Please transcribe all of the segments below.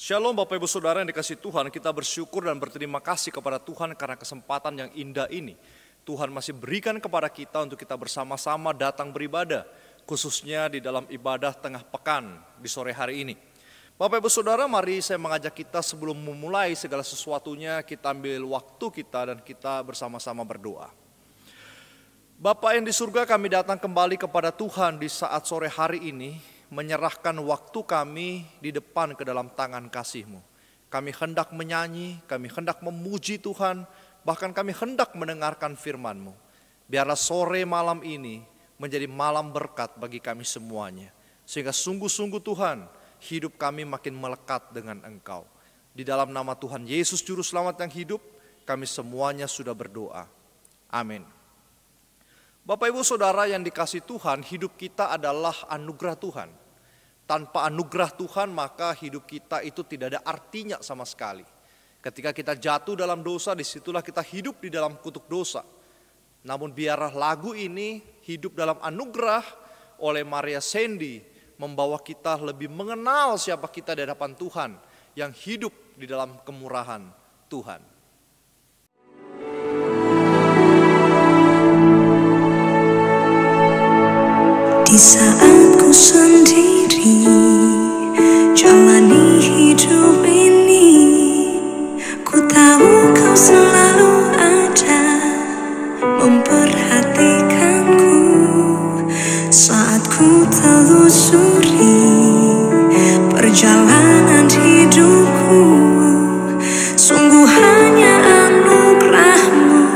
Shalom Bapak Ibu Saudara yang dikasihi Tuhan, kita bersyukur dan berterima kasih kepada Tuhan karena kesempatan yang indah ini. Tuhan masih berikan kepada kita untuk kita bersama-sama datang beribadah, khususnya di dalam ibadah tengah pekan di sore hari ini. Bapak Ibu Saudara, mari saya mengajak kita sebelum memulai segala sesuatunya, kita ambil waktu kita dan kita bersama-sama berdoa. Bapa yang di surga, kami datang kembali kepada Tuhan di saat sore hari ini, menyerahkan waktu kami di depan ke dalam tangan kasih-Mu. Kami hendak menyanyi, kami hendak memuji Tuhan, bahkan kami hendak mendengarkan firman-Mu. Biarlah sore malam ini menjadi malam berkat bagi kami semuanya. Sehingga sungguh-sungguh Tuhan, hidup kami makin melekat dengan Engkau. Di dalam nama Tuhan Yesus Juru Selamat yang hidup, kami semuanya sudah berdoa. Amin. Bapak Ibu Saudara yang dikasihi Tuhan, hidup kita adalah anugerah Tuhan. Tanpa anugerah Tuhan maka hidup kita itu tidak ada artinya sama sekali. Ketika kita jatuh dalam dosa, disitulah kita hidup di dalam kutuk dosa. Namun biarlah lagu ini hidup dalam anugerah oleh Maria Sandy, membawa kita lebih mengenal siapa kita di hadapan Tuhan, yang hidup di dalam kemurahan Tuhan. Di saat ku sendiri jalani hidup ini, ku tahu Kau selalu ada memperhatikanku saat ku telusuri perjalanan hidupku. Sungguh hanya anugerah-Mu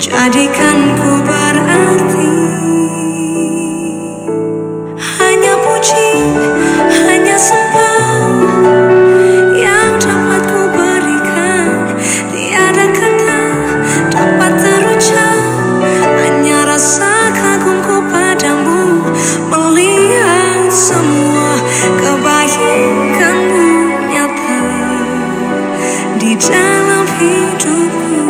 jadikan ku berarti. Hanya sembah yang dapat ku berikan, tiada kata dapat terucap, hanya rasa kagumku padamu, melihat semua kebaikan-Mu nyata di dalam hidupku.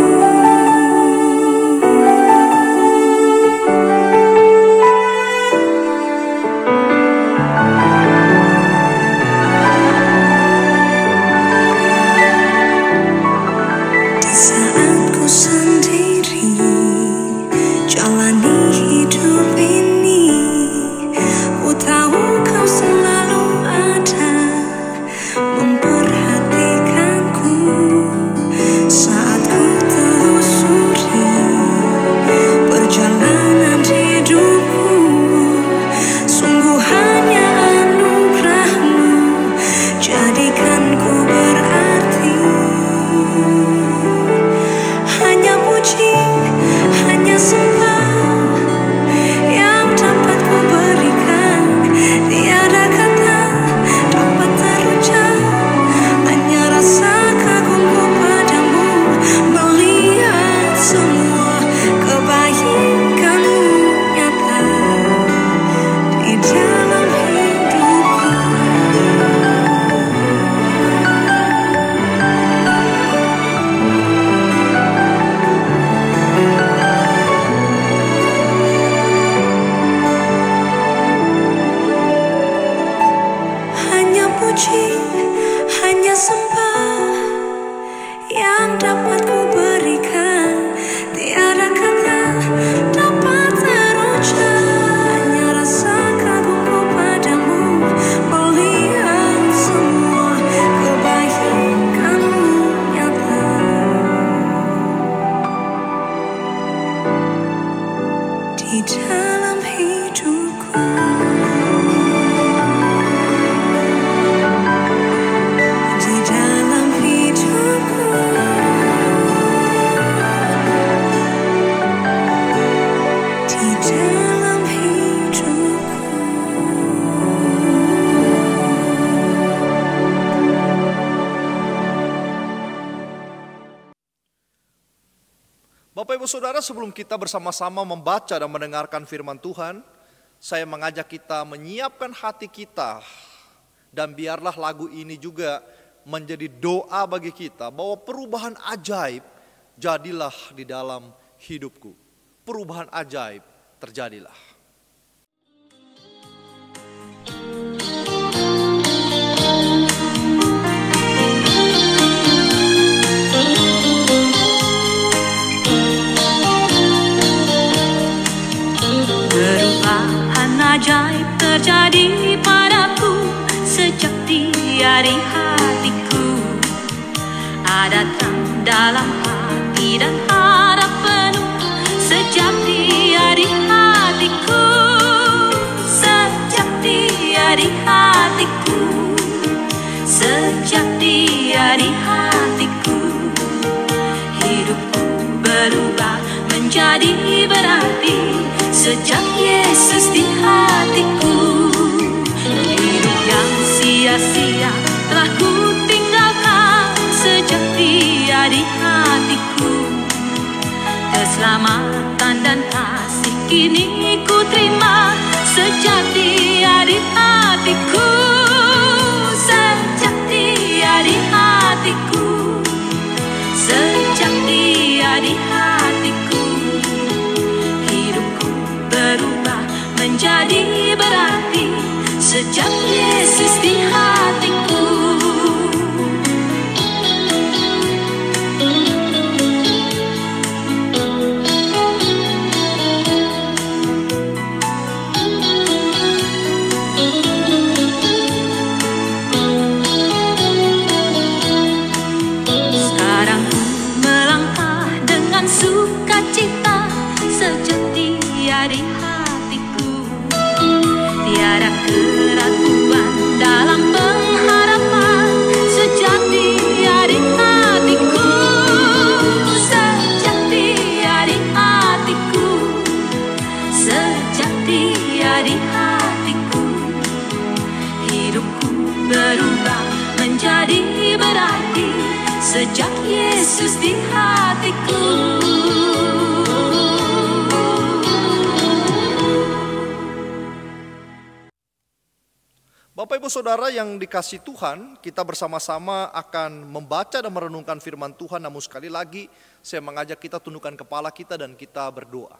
Bapak Ibu Saudara, sebelum kita bersama-sama membaca dan mendengarkan firman Tuhan, saya mengajak kita menyiapkan hati kita, dan biarlah lagu ini juga menjadi doa bagi kita bahwa perubahan ajaib jadilah di dalam hidupku. Perubahan ajaib terjadilah. dari hatiku, ada terang dalam hati dan harap penuh sejak dia di hatiku, sejak dia di hatiku, sejak dia di hatiku. Hidupku berubah menjadi berarti sejak Yesus di hatiku. Hidup yang sia-sia telah ku tinggalkan sejak dia di hatiku. Keselamatan dan kasih kini ku terima sejak dia di hatiku, sejak dia di hatiku, sejak dia di hatiku. Hidupku berubah menjadi berarti sejak Yesus di hatiku. Sekarang ku melangkah dengan sukacita sejak dia di hatiku. Tiada keraguan dalam pengharapan sejak dia di hatiku, sejak dia di hatiku, sejak dia di hatiku. Hidupku berubah menjadi berarti sejak Yesus di hatiku. Bapak Ibu Saudara yang dikasihi Tuhan, kita bersama-sama akan membaca dan merenungkan firman Tuhan. Namun sekali lagi saya mengajak kita tundukkan kepala kita dan kita berdoa.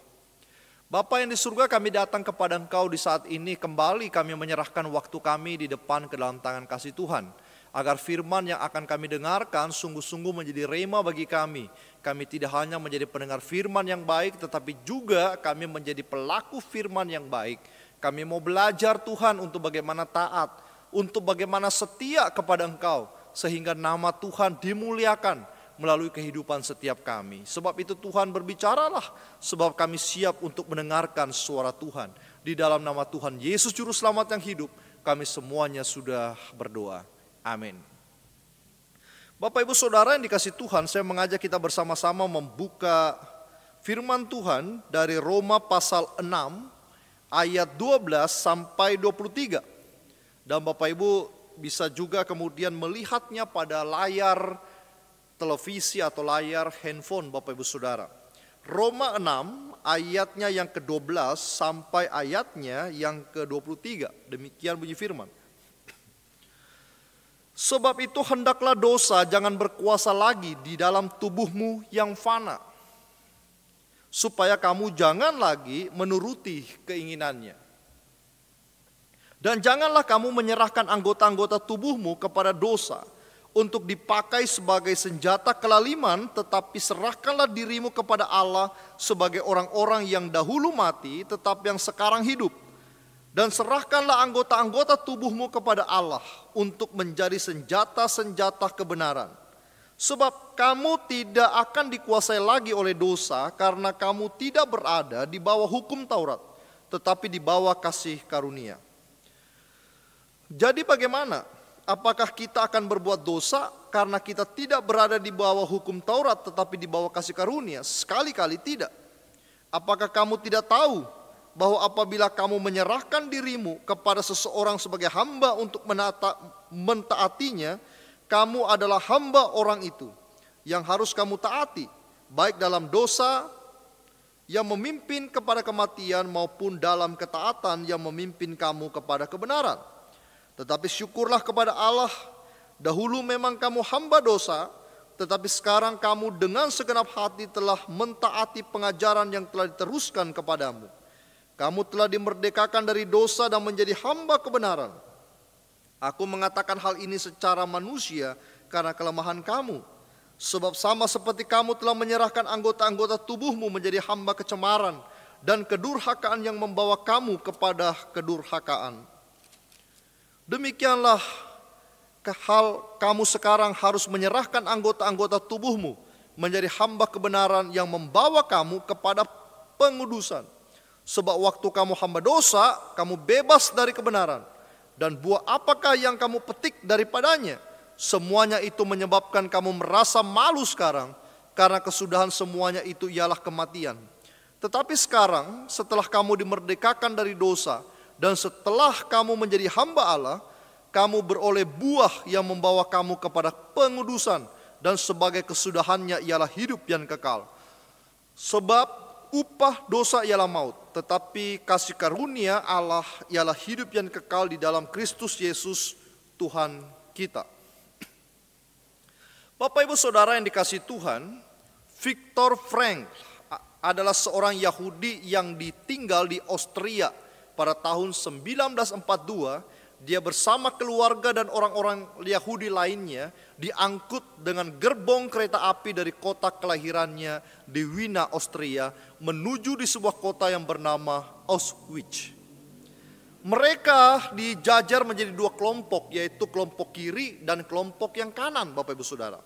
Bapa yang di surga, kami datang kepada Engkau di saat ini. Kembali kami menyerahkan waktu kami di depan ke dalam tangan kasih Tuhan, agar firman yang akan kami dengarkan sungguh-sungguh menjadi rema bagi kami. Kami tidak hanya menjadi pendengar firman yang baik, tetapi juga kami menjadi pelaku firman yang baik. Kami mau belajar Tuhan untuk bagaimana taat, untuk bagaimana setia kepada Engkau, sehingga nama Tuhan dimuliakan melalui kehidupan setiap kami. Sebab itu Tuhan berbicaralah, sebab kami siap untuk mendengarkan suara Tuhan. Di dalam nama Tuhan Yesus Juru Selamat yang hidup, kami semuanya sudah berdoa. Amin. Bapak Ibu Saudara yang dikasihi Tuhan, saya mengajak kita bersama-sama membuka firman Tuhan dari Roma pasal 6 ayat 12 sampai 23. Dan Bapak Ibu bisa juga kemudian melihatnya pada layar televisi atau layar handphone Bapak Ibu Saudara. Roma 6 ayatnya yang ke-12 sampai ayatnya yang ke-23. Demikian bunyi firman. Sebab itu hendaklah dosa jangan berkuasa lagi di dalam tubuhmu yang fana, supaya kamu jangan lagi menuruti keinginannya. Dan janganlah kamu menyerahkan anggota-anggota tubuhmu kepada dosa untuk dipakai sebagai senjata kelaliman, tetapi serahkanlah dirimu kepada Allah sebagai orang-orang yang dahulu mati, tetapi yang sekarang hidup. Dan serahkanlah anggota-anggota tubuhmu kepada Allah untuk menjadi senjata-senjata kebenaran. Sebab kamu tidak akan dikuasai lagi oleh dosa, karena kamu tidak berada di bawah hukum Taurat, tetapi di bawah kasih karunia. Jadi bagaimana? Apakah kita akan berbuat dosa karena kita tidak berada di bawah hukum Taurat tetapi di bawah kasih karunia? Sekali-kali tidak. Apakah kamu tidak tahu bahwa apabila kamu menyerahkan dirimu kepada seseorang sebagai hamba untuk mentaatinya, kamu adalah hamba orang itu yang harus kamu taati, baik dalam dosa yang memimpin kepada kematian maupun dalam ketaatan yang memimpin kamu kepada kebenaran. Tetapi syukurlah kepada Allah, dahulu memang kamu hamba dosa, tetapi sekarang kamu dengan segenap hati telah mentaati pengajaran yang telah diteruskan kepadamu. Kamu telah dimerdekakan dari dosa dan menjadi hamba kebenaran. Aku mengatakan hal ini secara manusia karena kelemahan kamu. Sebab sama seperti kamu telah menyerahkan anggota-anggota tubuhmu menjadi hamba kecemaran dan kedurhakaan yang membawa kamu kepada kedurhakaan. Demikianlah kamu sekarang harus menyerahkan anggota-anggota tubuhmu menjadi hamba kebenaran yang membawa kamu kepada pengudusan. Sebab waktu kamu hamba dosa, kamu bebas dari kebenaran. Dan buah apakah yang kamu petik daripadanya? Semuanya itu menyebabkan kamu merasa malu sekarang, karena kesudahan semuanya itu ialah kematian. Tetapi sekarang, setelah kamu dimerdekakan dari dosa, dan setelah kamu menjadi hamba Allah, kamu beroleh buah yang membawa kamu kepada pengudusan, dan sebagai kesudahannya ialah hidup yang kekal. Sebab upah dosa ialah maut, tetapi kasih karunia Allah ialah hidup yang kekal di dalam Kristus Yesus Tuhan kita. Bapak Ibu Saudara yang dikasihi Tuhan, Viktor Frankl adalah seorang Yahudi yang ditinggal di Austria pada tahun 1942. Dia bersama keluarga dan orang-orang Yahudi lainnya diangkut dengan gerbong kereta api dari kota kelahirannya di Wina, Austria, menuju di sebuah kota yang bernama Auschwitz. Mereka dijajar menjadi dua kelompok, yaitu kelompok kiri dan kelompok yang kanan, Bapak Ibu Saudara.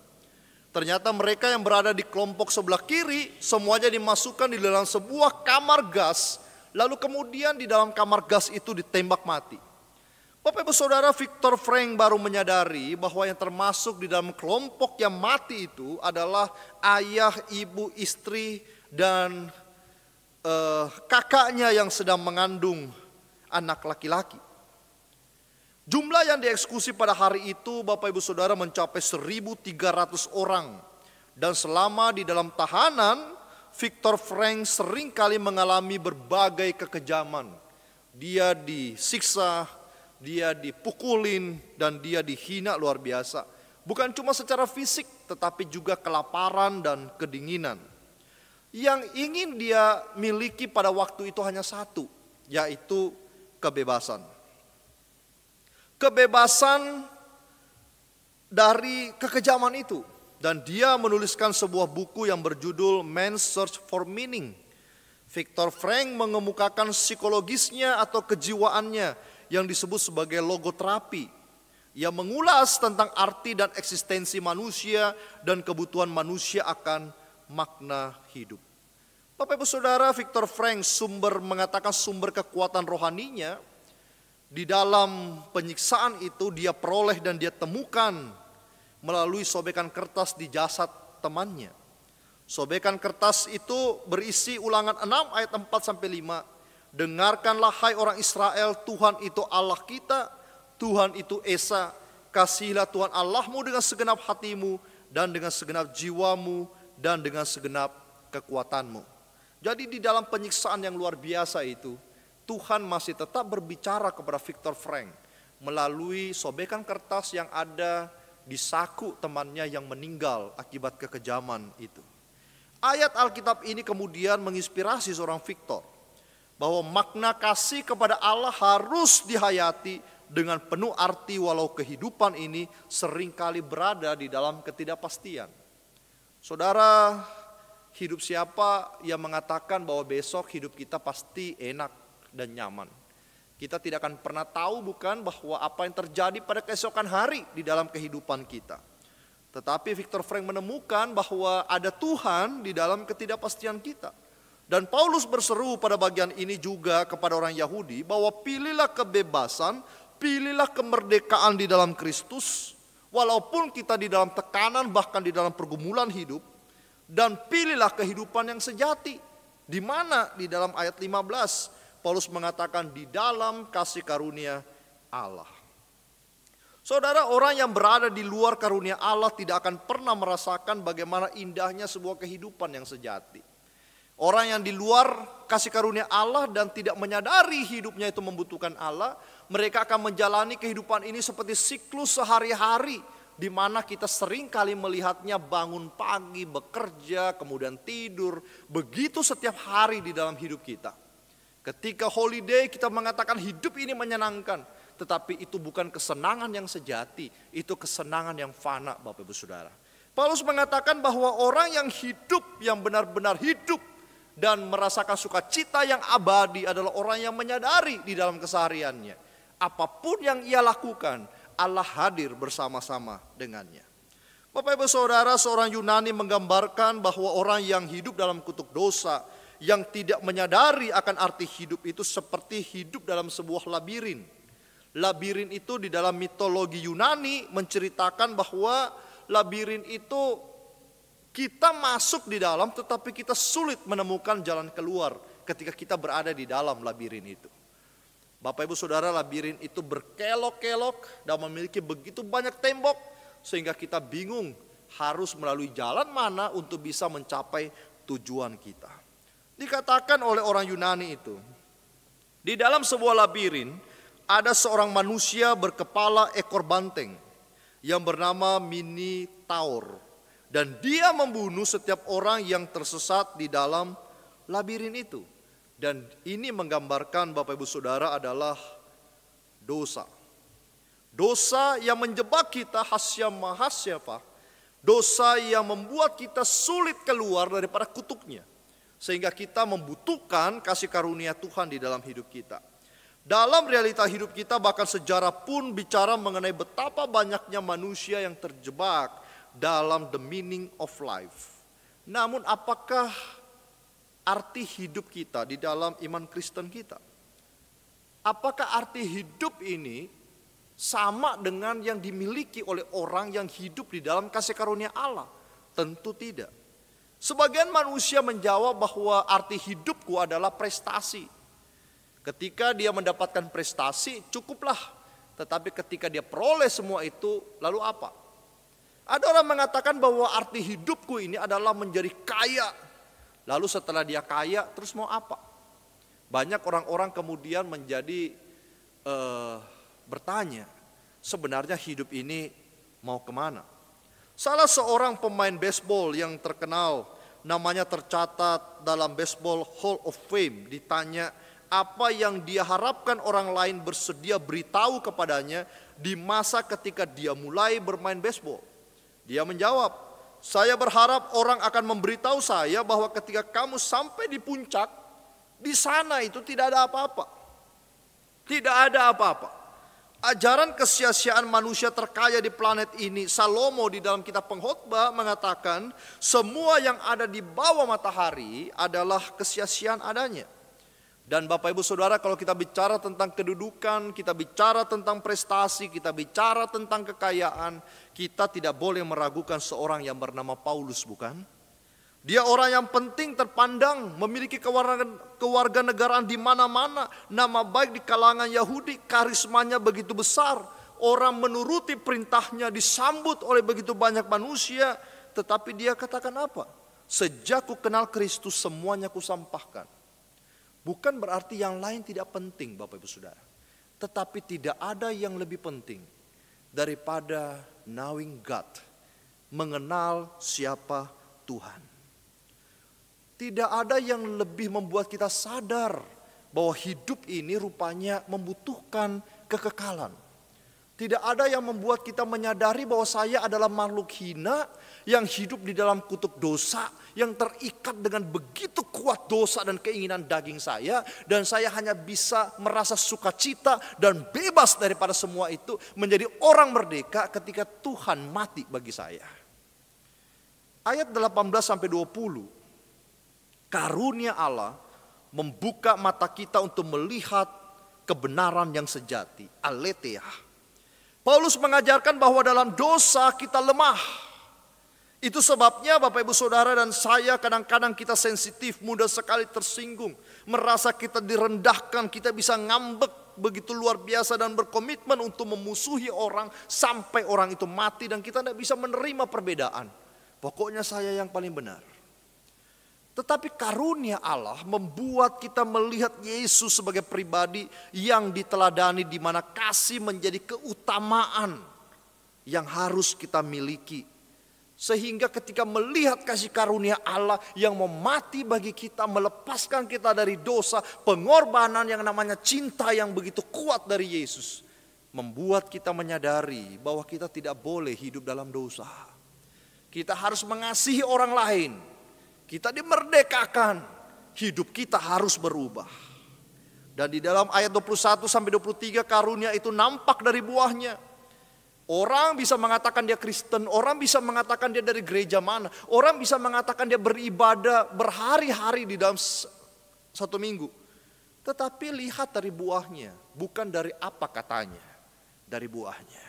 Ternyata mereka yang berada di kelompok sebelah kiri semuanya dimasukkan di dalam sebuah kamar gas, lalu kemudian di dalam kamar gas itu ditembak mati. Bapak Ibu Saudara, Viktor Frankl baru menyadari bahwa yang termasuk di dalam kelompok yang mati itu adalah ayah, ibu, istri, dan kakaknya yang sedang mengandung anak laki-laki. Jumlah yang dieksekusi pada hari itu, Bapak Ibu Saudara, mencapai 1.300 orang. Dan selama di dalam tahanan, Viktor Frankl seringkali mengalami berbagai kekejaman. Dia disiksa, dia dipukulin, dan dia dihina luar biasa. Bukan cuma secara fisik, tetapi juga kelaparan dan kedinginan. Yang ingin dia miliki pada waktu itu hanya satu, yaitu kebebasan. Kebebasan dari kekejaman itu. Dan dia menuliskan sebuah buku yang berjudul Man's Search for Meaning. Viktor Frankl mengemukakan psikologisnya atau kejiwaannya yang disebut sebagai logoterapi. Ia mengulas tentang arti dan eksistensi manusia dan kebutuhan manusia akan makna hidup. Bapak Ibu Saudara, Viktor Frankl mengatakan sumber kekuatan rohaninya di dalam penyiksaan itu dia peroleh dan dia temukan melalui sobekan kertas di jasad temannya. Sobekan kertas itu berisi Ulangan 6 ayat 4-5. Dengarkanlah hai orang Israel, Tuhan itu Allah kita, Tuhan itu Esa. Kasihilah Tuhan Allahmu dengan segenap hatimu dan dengan segenap jiwamu dan dengan segenap kekuatanmu. Jadi di dalam penyiksaan yang luar biasa itu, Tuhan masih tetap berbicara kepada Viktor Frankl melalui sobekan kertas yang ada di saku temannya yang meninggal akibat kekejaman itu. Ayat Alkitab ini kemudian menginspirasi seorang Viktor bahwa makna kasih kepada Allah harus dihayati dengan penuh arti walau kehidupan ini seringkali berada di dalam ketidakpastian. Saudara, hidup siapa yang mengatakan bahwa besok hidup kita pasti enak dan nyaman? Kita tidak akan pernah tahu bukan bahwa apa yang terjadi pada keesokan hari di dalam kehidupan kita. Tetapi Viktor Frankl menemukan bahwa ada Tuhan di dalam ketidakpastian kita. Dan Paulus berseru pada bagian ini juga kepada orang Yahudi bahwa pilihlah kebebasan, pilihlah kemerdekaan di dalam Kristus. Walaupun kita di dalam tekanan bahkan di dalam pergumulan hidup. Dan pilihlah kehidupan yang sejati. Di mana? Di dalam ayat 15 Paulus mengatakan di dalam kasih karunia Allah. Saudara, orang yang berada di luar karunia Allah tidak akan pernah merasakan bagaimana indahnya sebuah kehidupan yang sejati. Orang yang di luar kasih karunia Allah dan tidak menyadari hidupnya itu membutuhkan Allah, mereka akan menjalani kehidupan ini seperti siklus sehari-hari, di mana kita sering kali melihatnya bangun pagi, bekerja, kemudian tidur, begitu setiap hari di dalam hidup kita. Ketika holiday kita mengatakan hidup ini menyenangkan, tetapi itu bukan kesenangan yang sejati, itu kesenangan yang fana, Bapak Ibu Saudara. Paulus mengatakan bahwa orang yang hidup, yang benar-benar hidup, dan merasakan sukacita yang abadi adalah orang yang menyadari di dalam kesehariannya. Apapun yang ia lakukan, Allah hadir bersama-sama dengannya. Bapak Ibu Saudara, seorang Yunani menggambarkan bahwa orang yang hidup dalam kutuk dosa, yang tidak menyadari akan arti hidup itu seperti hidup dalam sebuah labirin. Labirin itu di dalam mitologi Yunani menceritakan bahwa labirin itu kita masuk di dalam tetapi kita sulit menemukan jalan keluar ketika kita berada di dalam labirin itu. Bapak Ibu Saudara, labirin itu berkelok-kelok dan memiliki begitu banyak tembok sehingga kita bingung harus melalui jalan mana untuk bisa mencapai tujuan kita. Dikatakan oleh orang Yunani itu, di dalam sebuah labirin ada seorang manusia berkepala ekor banteng yang bernama Minotaur, dan dia membunuh setiap orang yang tersesat di dalam labirin itu. Dan ini menggambarkan, Bapak Ibu Saudara, adalah dosa. Dosa yang menjebak kita hasya mahasya, Pak. Dosa yang membuat kita sulit keluar daripada kutuknya, sehingga kita membutuhkan kasih karunia Tuhan di dalam hidup kita. Dalam realita hidup kita, bahkan sejarah pun bicara mengenai betapa banyaknya manusia yang terjebak dalam the meaning of life. Namun apakah arti hidup kita di dalam iman Kristen kita? Apakah arti hidup ini sama dengan yang dimiliki oleh orang yang hidup di dalam kasih karunia Allah? Tentu tidak. Sebagian manusia menjawab bahwa arti hidupku adalah prestasi. Ketika dia mendapatkan prestasi, cukuplah. Tetapi ketika dia peroleh semua itu, lalu apa? Ada orang mengatakan bahwa arti hidupku ini adalah menjadi kaya. Lalu setelah dia kaya, terus mau apa? Banyak orang-orang kemudian menjadi bertanya, sebenarnya hidup ini mau kemana? Salah seorang pemain baseball yang terkenal, namanya tercatat dalam Baseball Hall of Fame, ditanya apa yang dia harapkan orang lain bersedia beritahu kepadanya di masa ketika dia mulai bermain baseball. Dia menjawab, saya berharap orang akan memberitahu saya bahwa ketika kamu sampai di puncak, di sana itu tidak ada apa-apa. Tidak ada apa-apa. Ajaran kesia-siaan manusia terkaya di planet ini, Salomo di dalam kitab Pengkhotbah mengatakan semua yang ada di bawah matahari adalah kesia-siaan adanya. Dan Bapak Ibu Saudara, kalau kita bicara tentang kedudukan, kita bicara tentang prestasi, kita bicara tentang kekayaan, kita tidak boleh meragukan seorang yang bernama Paulus, bukan? Dia orang yang penting, terpandang, memiliki kewarganegaraan di mana-mana, nama baik di kalangan Yahudi, karismanya begitu besar, orang menuruti perintahnya, disambut oleh begitu banyak manusia, tetapi dia katakan apa? Sejak ku kenal Kristus semuanya kusampahkan. Bukan berarti yang lain tidak penting, Bapak Ibu Saudara. Tetapi tidak ada yang lebih penting daripada knowing God, mengenal siapa Tuhan. Tidak ada yang lebih membuat kita sadar bahwa hidup ini rupanya membutuhkan kekekalan. Tidak ada yang membuat kita menyadari bahwa saya adalah makhluk hina yang hidup di dalam kutuk dosa, yang terikat dengan begitu kuat dosa dan keinginan daging saya, dan saya hanya bisa merasa sukacita dan bebas daripada semua itu, menjadi orang merdeka ketika Tuhan mati bagi saya. Ayat 18-20, karunia Allah membuka mata kita untuk melihat kebenaran yang sejati, aletheia. Paulus mengajarkan bahwa dalam dosa kita lemah. Itu sebabnya Bapak Ibu Saudara dan saya kadang-kadang kita sensitif, mudah sekali tersinggung. Merasa kita direndahkan, kita bisa ngambek begitu luar biasa dan berkomitmen untuk memusuhi orang sampai orang itu mati. Dan kita tidak bisa menerima perbedaan. Pokoknya saya yang paling benar. Tetapi karunia Allah membuat kita melihat Yesus sebagai pribadi yang diteladani, di mana kasih menjadi keutamaan yang harus kita miliki. Sehingga ketika melihat kasih karunia Allah yang mau mati bagi kita, melepaskan kita dari dosa, pengorbanan yang namanya cinta yang begitu kuat dari Yesus, membuat kita menyadari bahwa kita tidak boleh hidup dalam dosa. Kita harus mengasihi orang lain. Kita dimerdekakan, hidup kita harus berubah. Dan di dalam ayat 21-23 karunia itu nampak dari buahnya. Orang bisa mengatakan dia Kristen, orang bisa mengatakan dia dari gereja mana, orang bisa mengatakan dia beribadah berhari-hari di dalam satu minggu. Tetapi lihat dari buahnya, bukan dari apa katanya, dari buahnya.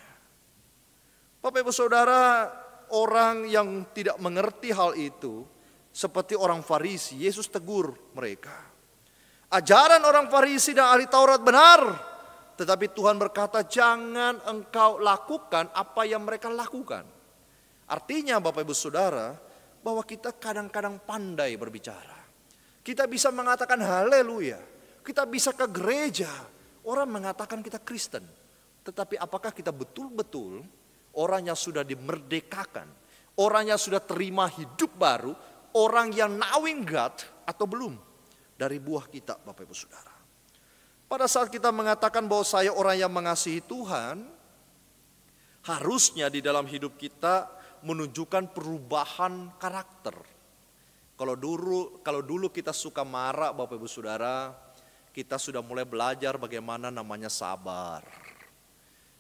Bapak Ibu Saudara, orang yang tidak mengerti hal itu seperti orang Farisi, Yesus tegur mereka. Ajaran orang Farisi dan ahli Taurat benar, tetapi Tuhan berkata jangan engkau lakukan apa yang mereka lakukan. Artinya Bapak Ibu Saudara, bahwa kita kadang-kadang pandai berbicara. Kita bisa mengatakan haleluya, kita bisa ke gereja, orang mengatakan kita Kristen. Tetapi apakah kita betul-betul orang yang sudah dimerdekakan, orang yang sudah terima hidup baru, orang yang knowing God atau belum? Dari buah kita Bapak Ibu Saudara. Pada saat kita mengatakan bahwa saya orang yang mengasihi Tuhan, harusnya di dalam hidup kita menunjukkan perubahan karakter. Kalau dulu kita suka marah Bapak Ibu Saudara, kita sudah mulai belajar bagaimana namanya sabar.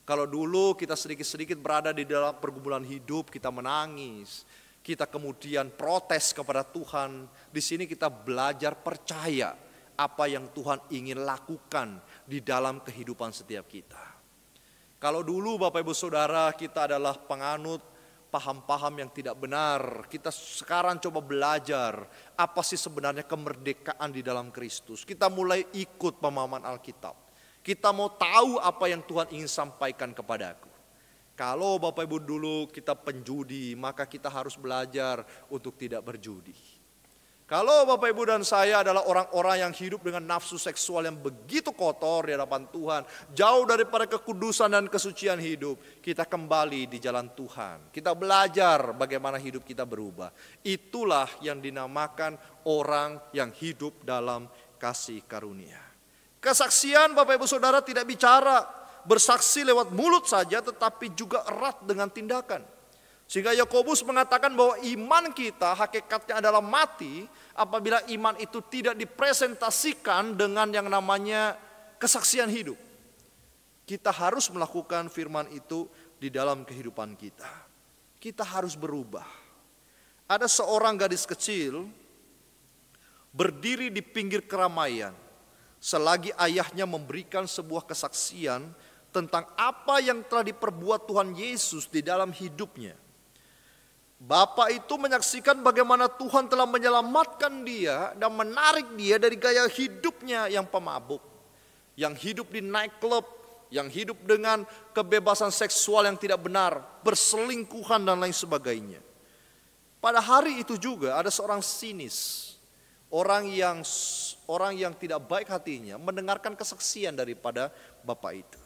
Kalau dulu kita sedikit-sedikit berada di dalam pergumulan hidup, kita menangis, kita kemudian protes kepada Tuhan. Di sini kita belajar percaya apa yang Tuhan ingin lakukan di dalam kehidupan setiap kita. Kalau dulu Bapak Ibu Saudara kita adalah penganut paham-paham yang tidak benar, kita sekarang coba belajar apa sih sebenarnya kemerdekaan di dalam Kristus. Kita mulai ikut pemahaman Alkitab. Kita mau tahu apa yang Tuhan ingin sampaikan kepadaku. Kalau Bapak Ibu dulu kita penjudi, maka kita harus belajar untuk tidak berjudi. Kalau Bapak Ibu dan saya adalah orang-orang yang hidup dengan nafsu seksual yang begitu kotor di hadapan Tuhan, jauh daripada kekudusan dan kesucian hidup, kita kembali di jalan Tuhan. Kita belajar bagaimana hidup kita berubah. Itulah yang dinamakan orang yang hidup dalam kasih karunia. Kesaksian Bapak Ibu Saudara tidak bicara bersaksi lewat mulut saja, tetapi juga erat dengan tindakan. Sehingga Yakobus mengatakan bahwa iman kita hakikatnya adalah mati apabila iman itu tidak dipresentasikan dengan yang namanya kesaksian hidup. Kita harus melakukan firman itu di dalam kehidupan kita. Kita harus berubah. Ada seorang gadis kecil berdiri di pinggir keramaian selagi ayahnya memberikan sebuah kesaksian tentang apa yang telah diperbuat Tuhan Yesus di dalam hidupnya. Bapak itu menyaksikan bagaimana Tuhan telah menyelamatkan dia dan menarik dia dari gaya hidupnya yang pemabuk, yang hidup di nightclub, yang hidup dengan kebebasan seksual yang tidak benar, berselingkuhan dan lain sebagainya. Pada hari itu juga ada seorang sinis, orang yang tidak baik hatinya mendengarkan kesaksian daripada bapak itu.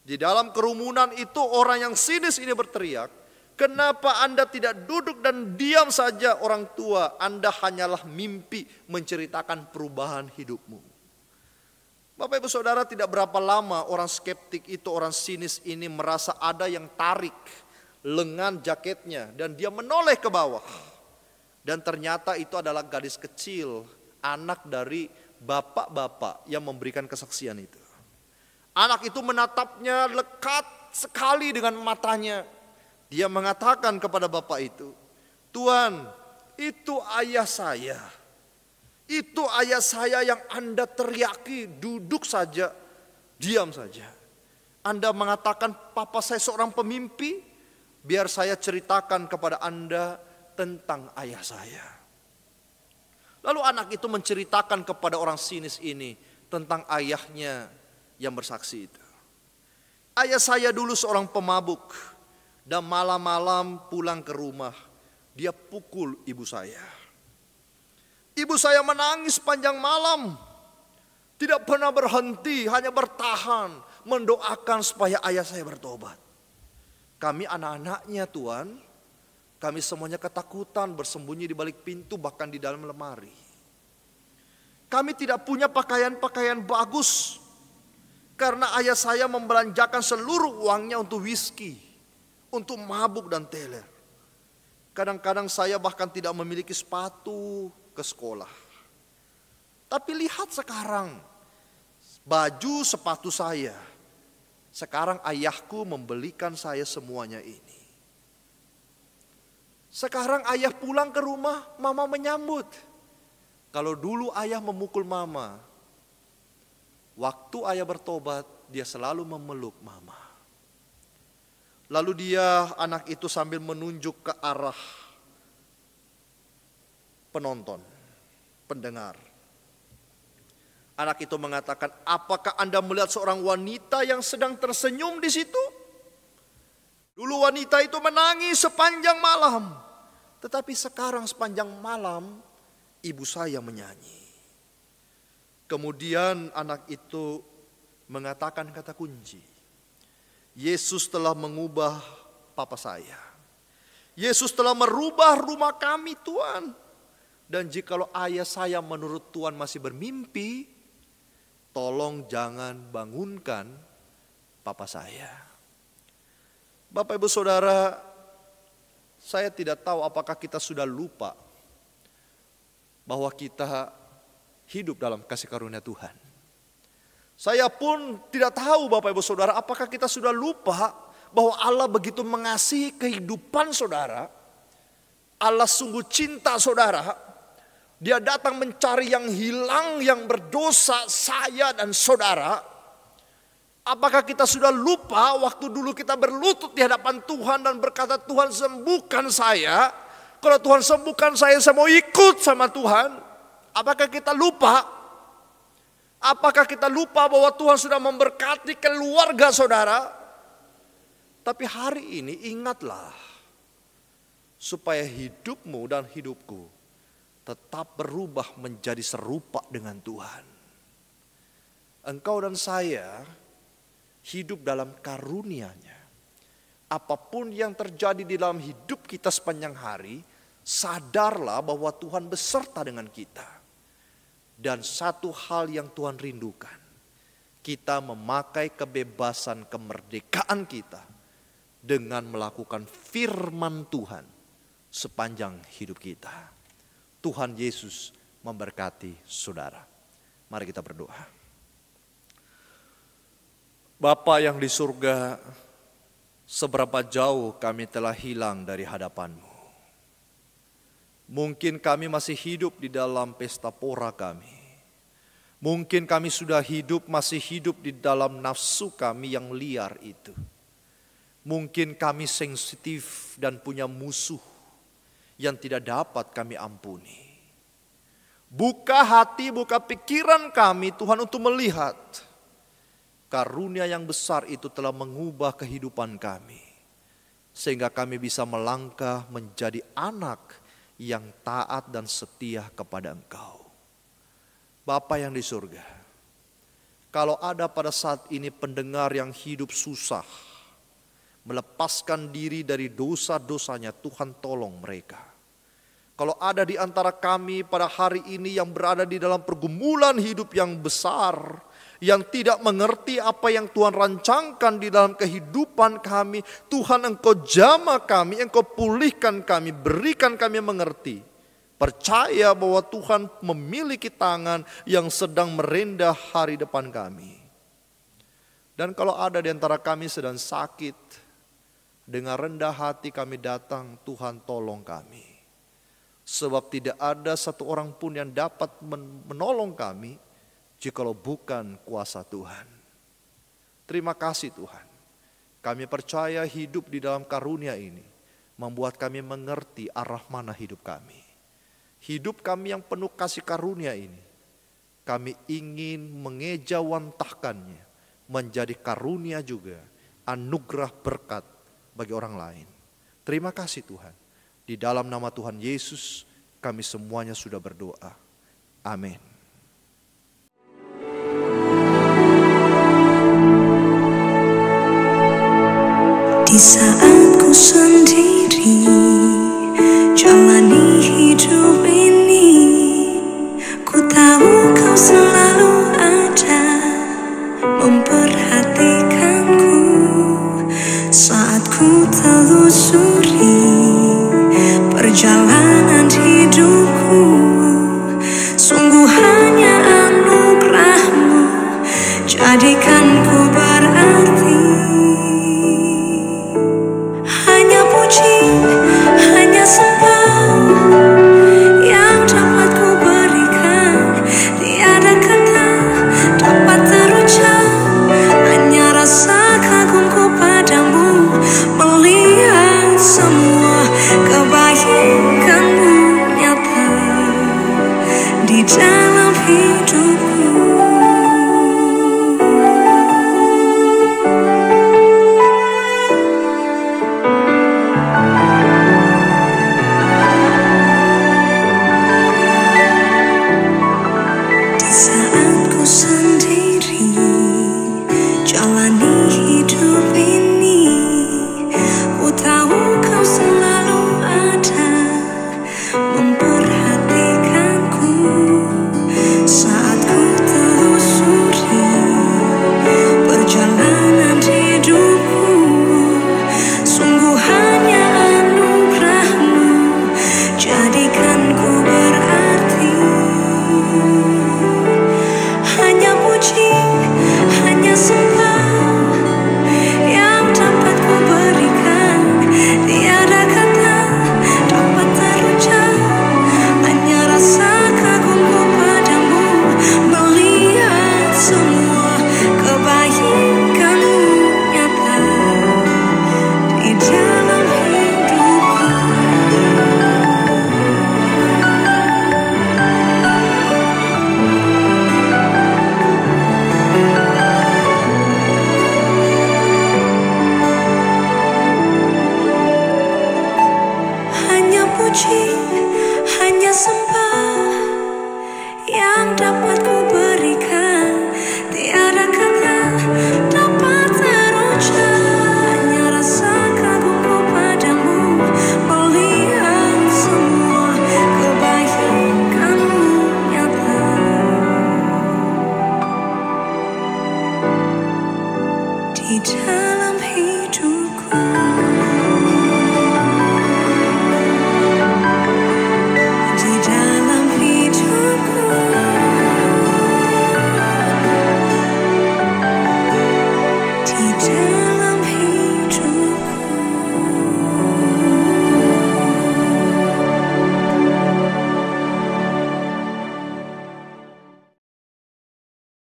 Di dalam kerumunan itu orang yang sinis ini berteriak, "Kenapa Anda tidak duduk dan diam saja orang tua? Anda hanyalah mimpi menceritakan perubahan hidupmu." Bapak Ibu Saudara, tidak berapa lama orang skeptik itu, orang sinis ini merasa ada yang tarik lengan jaketnya dan dia menoleh ke bawah. Dan ternyata itu adalah gadis kecil, anak dari bapak-bapak yang memberikan kesaksian itu. Anak itu menatapnya lekat sekali dengan matanya. Dia mengatakan kepada bapak itu, "Tuan, itu ayah saya. Itu ayah saya yang Anda teriaki, duduk saja, diam saja. Anda mengatakan papa saya seorang pemimpi, biar saya ceritakan kepada Anda tentang ayah saya." Lalu anak itu menceritakan kepada orang sinis ini tentang ayahnya yang bersaksi itu. "Ayah saya dulu seorang pemabuk. Dan malam-malam pulang ke rumah, dia pukul ibu saya. Ibu saya menangis panjang malam. Tidak pernah berhenti, hanya bertahan, mendoakan supaya ayah saya bertobat. Kami anak-anaknya Tuhan, kami semuanya ketakutan, bersembunyi di balik pintu, bahkan di dalam lemari. Kami tidak punya pakaian-pakaian bagus, karena ayah saya membelanjakan seluruh uangnya untuk whisky, untuk mabuk dan teler. Kadang-kadang saya bahkan tidak memiliki sepatu ke sekolah. Tapi lihat sekarang, baju sepatu saya Sekarang ayahku membelikan saya semuanya ini. Sekarang ayah pulang ke rumah, mama menyambut. Kalau dulu ayah memukul mama, waktu ayah bertobat, dia selalu memeluk mama. Lalu anak itu sambil menunjuk ke arah penonton, pendengar. Anak itu mengatakan, apakah Anda melihat seorang wanita yang sedang tersenyum di situ? Dulu wanita itu menangis sepanjang malam. Tetapi sekarang sepanjang malam, ibu saya menyanyi. Kemudian anak itu mengatakan kata kunci. Yesus telah mengubah papa saya. Yesus telah merubah rumah kami, Tuhan. Dan jikalau ayah saya menurut Tuhan masih bermimpi, tolong jangan bangunkan papa saya. Bapak Ibu Saudara, saya tidak tahu apakah kita sudah lupa bahwa kita hidup dalam kasih karunia Tuhan. Saya pun tidak tahu Bapak Ibu Saudara, apakah kita sudah lupa bahwa Allah begitu mengasihi kehidupan saudara. Allah sungguh cinta saudara. Dia datang mencari yang hilang, yang berdosa, saya dan saudara. Apakah kita sudah lupa waktu dulu kita berlutut di hadapan Tuhan dan berkata, Tuhan sembuhkan saya. Kalau Tuhan sembuhkan saya mau ikut sama Tuhan. Apakah kita lupa? Apakah kita lupa bahwa Tuhan sudah memberkati keluarga saudara? Tapi hari ini ingatlah, supaya hidupmu dan hidupku tetap berubah menjadi serupa dengan Tuhan. Engkau dan saya hidup dalam karunia-Nya. Apapun yang terjadi di dalam hidup kita sepanjang hari, sadarlah bahwa Tuhan beserta dengan kita. Dan satu hal yang Tuhan rindukan, kita memakai kebebasan kemerdekaan kita dengan melakukan firman Tuhan sepanjang hidup kita. Tuhan Yesus memberkati saudara. Mari kita berdoa. Bapa yang di surga, seberapa jauh kami telah hilang dari hadapan-Mu. Mungkin kami masih hidup di dalam pesta pora kami. Mungkin kami sudah masih hidup di dalam nafsu kami yang liar itu. Mungkin kami sensitif dan punya musuh yang tidak dapat kami ampuni. Buka hati, buka pikiran kami Tuhan untuk melihat karunia yang besar itu telah mengubah kehidupan kami. Sehingga kami bisa melangkah menjadi anak yang taat dan setia kepada Engkau. Bapa yang di surga, kalau ada pada saat ini pendengar yang hidup susah, melepaskan diri dari dosa-dosanya, Tuhan tolong mereka. Kalau ada di antara kami pada hari ini yang berada di dalam pergumulan hidup yang besar, yang tidak mengerti apa yang Tuhan rancangkan di dalam kehidupan kami, Tuhan Engkau jamah kami, Engkau pulihkan kami, berikan kami mengerti. Percaya bahwa Tuhan memiliki tangan yang sedang merendah hari depan kami. Dan kalau ada di antara kami sedang sakit, dengan rendah hati kami datang, Tuhan tolong kami. Sebab tidak ada satu orang pun yang dapat menolong kami jikalau bukan kuasa Tuhan. Terima kasih Tuhan. Kami percaya hidup di dalam karunia ini membuat kami mengerti arah mana hidup kami. Hidup kami yang penuh kasih karunia ini, kami ingin mengejawantahkannya menjadi karunia juga, anugerah berkat bagi orang lain. Terima kasih Tuhan. Di dalam nama Tuhan Yesus kami semuanya sudah berdoa. Amin. Di saat ku sendiri jalani hidup ini, ku tahu Kau selalu ada memperhatikanku saat ku telusuri perjalanan hidupku. Sungguh hanya anugerah-Mu jadikan ku berarti. puji, hanya sembah yang dapat ku berikan. Tiada kata dapat terucap, hanya rasa kagumku padamu, melihat semua kebaikanmu nyata. Di dalam hidupku, di dalam hidupku, di dalam